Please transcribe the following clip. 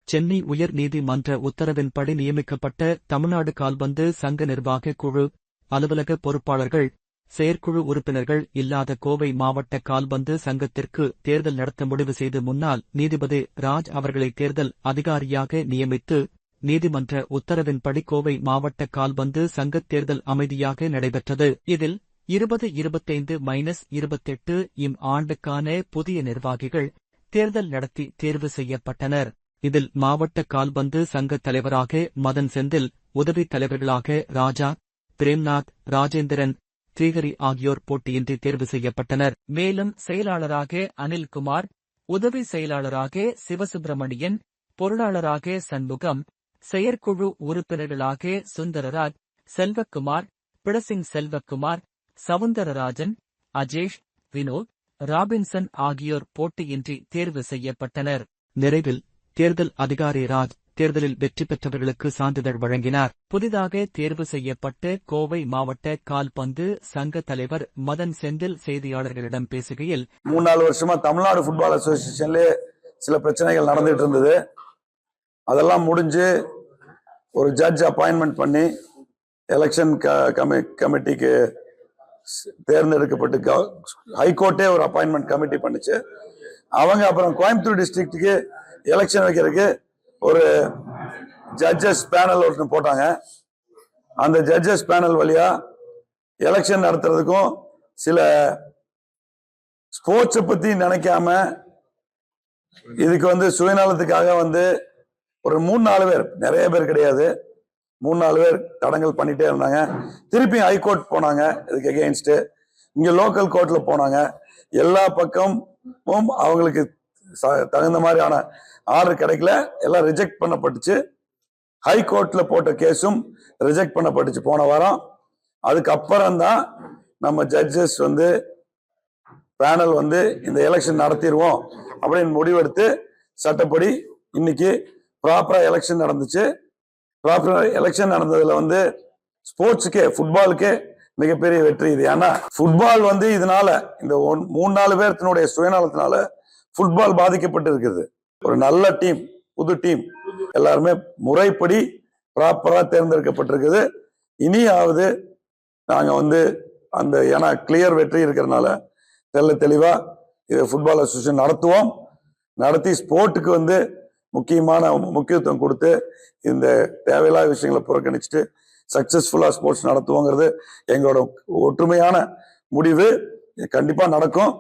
சென்னை உயர் நீதிமன்ற உத்தரவின்படி நியமிக்கப்பட்ட தமிழ்நாடு கால்பந்து சங்க நிர்வாக குழு அலுவலக பொறுப்பாளர்கள் செயற்குழு உறுப்பினர்கள் இல்லாத கோவை மாவட்ட கால்பந்து சங்கத்திற்கு தேர்தல் நடத்த முடிவு செய்து முன்னாள் நீதிபதி ராஜ் அவர்களை தேர்தல் அதிகாரியாக நியமித்து நீதிமன்ற உத்தரவின்படி கோவை மாவட்ட கால்பந்து சங்கத் தேர்தல் அமைதியாக நடைபெற்றது. இதில் 2025-28 இம் ஆண்டுக்கான புதிய நிர்வாகிகள் தேர்தல் நடத்தி தேர்வு செய்யப்பட்டனர். இதில் மாவட்ட கால்பந்து சங்க தலைவராக மதன் செந்தில், உதவித் தலைவர்களாக ராஜா, பிரேம்நாத், ராஜேந்திரன், ஸ்ரீஹரி ஆகியோர் போட்டியின்றி தேர்வு செய்யப்பட்டனர். மேலும் செயலாளராக அனில்குமார், உதவி செயலாளராக சிவசுப்பிரமணியன், பொருளாளராக சண்முகம், செயற்குழு உறுப்பினர்களாக சுந்தரராஜ், செல்வக்குமார், பிடசிங் செல்வக்குமார், சவுந்தரராஜன், அஜேஷ், வினோத், ராபின்சன் ஆகியோர் போட்டியின்றி தேர்வு செய்யப்பட்டனர். நிறைவில் தேர்தல் அதிகாரி ராஜ் தேர்தலில் வெற்றி பெற்றவர்களுக்கு சான்றிதழ் வழங்கினார். புதிதாக தேர்வு செய்யப்பட்ட கோவை மாவட்ட கால்பந்து சங்க தலைவர் மதன் செந்தில் செய்தியாளர்களிடம் பேசுகையில், 3-4 வருஷமா தமிழ்நாடு ஃபுட்பால் அசோசியேஷன்ல சில பிரச்சனைகள் நடந்துட்டு இருந்தது. அதெல்லாம் முடிஞ்சு ஒரு ஜட்ஜ் அப்பாயின்மெண்ட் பண்ணி எலெக்ஷன் கமிட்டிக்கு தேர்ந்தெடுக்கப்பட்டு ஹைகோர்ட்டே ஒரு அப்பாயின்மெண்ட் கமிட்டி பண்ணுச்சு. அவங்க அப்புறம் கோயம்புத்தூர் டிஸ்ட்ரிக்ட்டுக்கு எலெக்ஷன் வைக்கிறதுக்கு ஒரு ஜட்ஜஸ் பேனல் ஒருத்தர் போட்டாங்க. அந்த ஜட்ஜஸ் பேனல் வழியா எலெக்ஷன் நடத்துறதுக்கும் சில ஸ்போர்ட்ஸை பத்தி நினைக்காம இதுக்கு சுயநலத்துக்காக ஒரு 3-4 பேர், நிறைய பேர் கிடையாது, 3-4 பேர் தடங்கல் பண்ணிட்டே இருந்தாங்க. திருப்பி ஹைகோர்ட் போனாங்க இதுக்கு எகெயின்ஸ்ட். இங்க லோக்கல் கோர்ட்ல போனாங்க. எல்லா பக்கமும் அவங்களுக்கு தகுந்த மாதிரியான ஆர்டர் கிடைக்கல, எல்லாம் ரிஜெக்ட் பண்ணப்பட்டுச்சு. ஹைகோர்ட்ல போட்ட கேஸும் ரிஜெக்ட் பண்ணப்பட்டுச்சு போன வாரம். அதுக்கப்புறம் தான் நம்ம ஜட்ஜஸ் பேனல் இந்த எலெக்ஷன் நடத்திடுவோம் அப்படின்னு முடிவெடுத்து சட்டப்படி இன்னைக்கு ப்ராப்பரா எலெக்ஷன் நடந்துச்சு. ப்ராப்பரா எலெக்ஷன் நடந்ததுல ஸ்போர்ட்ஸுக்கே, ஃபுட்பாலுக்கே மிகப்பெரிய வெற்றி இது. ஏன்னா ஃபுட்பால் இதனால இந்த 3-4 பேர்த்தினுடைய சுயநலத்தினால ஃபுட்பால் பாதிக்கப்பட்டு இருக்குது. ஒரு நல்ல டீம், புது டீம் எல்லாருமே முறைப்படி ப்ராப்பரா தேர்ந்தெடுக்கப்பட்டிருக்குது. இனியாவது நாங்க அந்த ஏன்னா கிளியர் வெற்றி இருக்கிறதுனால தெளிவா இது ஃபுட்பால் அசோசியேஷன் நடத்துவோம். நடத்தி ஸ்போர்ட்டுக்கு முக்கியமான முக்கியத்துவம் கொடுத்து இந்த தேவையில்லாத விஷயங்களை புறக்கணிச்சுட்டு சக்சஸ்ஃபுல்லா ஸ்போர்ட்ஸ் நடத்துவோங்கிறது எங்களோட ஒற்றுமையான முடிவு. கண்டிப்பா நடக்கும்.